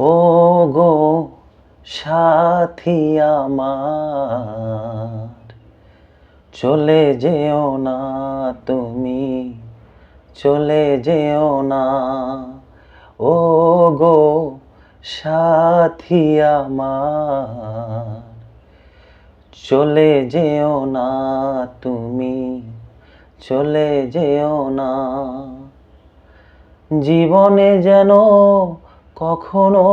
ও গো সাথী আমার, চলে যেও না তুমি, চলে যেও না। ও গো সাথী আমার, চলে যেও না তুমি, চলে যেও না। জীবনে যেন কখনো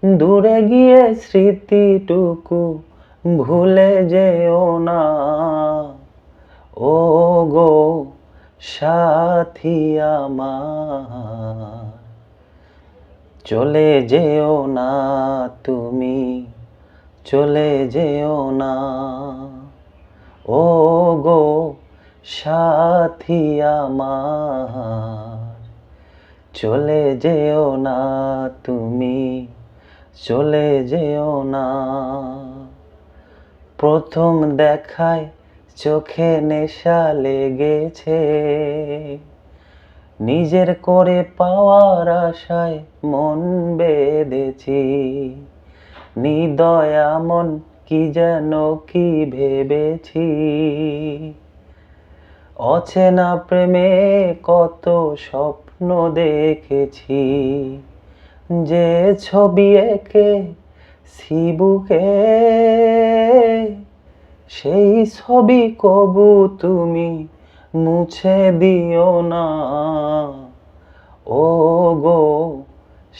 দূরে গিয়ে স্মৃতিটুকু ভুলে যেও না। ও গো সাথী আমার, চলে যেও না তুমি, চলে যেও না। ও গো সাথী আমার, চলে যেও না তুমি, চলে যেও না। প্রথম দেখায় চোখে নেশা লেগেছে, নিজের করে পাওয়ার আশায় মন বেঁধেছি। নিদয়া মন কি যেন কি ভেবেছি, অচেনা প্রেমে কত স্বপ্ন দেখেছি। যে ছবি এঁকে সিবুকে, সেই ছবি কবু তুমি মুছে দিও না। ও গো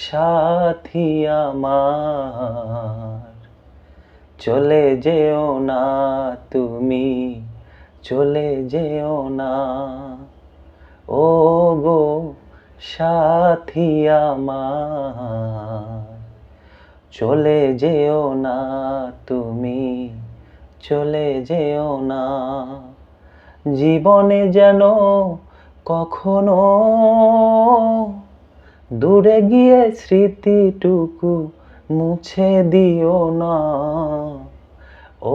সাথী আমার, চলে যেও না তুমি, চলে যেও না। ও গো সাথী আমার, চলে যেও না তুমি, চলে যেও না। জীবনে যেন কখনো দূরে গিয়ে স্মৃতিটুকু মুছে দিও না।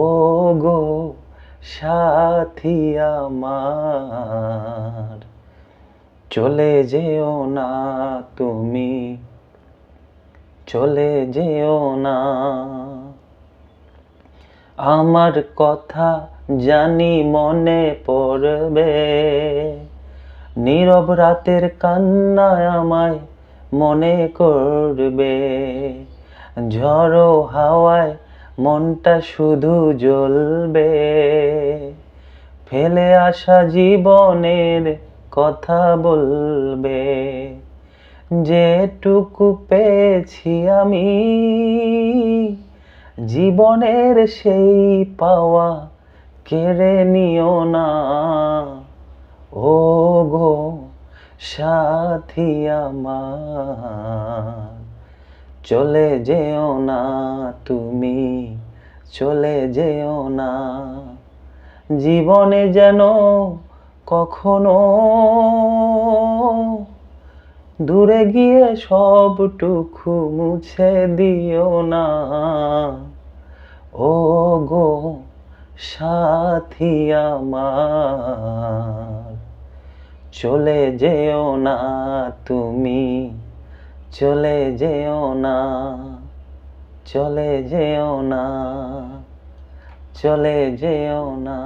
ও গো সাথী আমার, চলে যেও না তুমি, চলে যেও না। আমার কথা জানি মনে পড়বে, নীরব রাতের কান্নায় আমায় মনে করবে। ঝড়ো হাওয়ায় মনটা শুধু জ্বলবে, ফেলে আসা জীবনের কথা বলবে। যেটুকু পেয়েছি আমি জীবনের সেই পাওয়া কেড়ে নিও না। ও গো সাথী আমার, চলে যেও না তুমি, চলে যেও না। জীবনে যেন কখনো দূরে গিয়ে সবটুকু মুছে দিও না। ও গো সাথী আমার, চলে যেও না তুমি, চলে যেও না, চলে যেও না, চলে যেও না।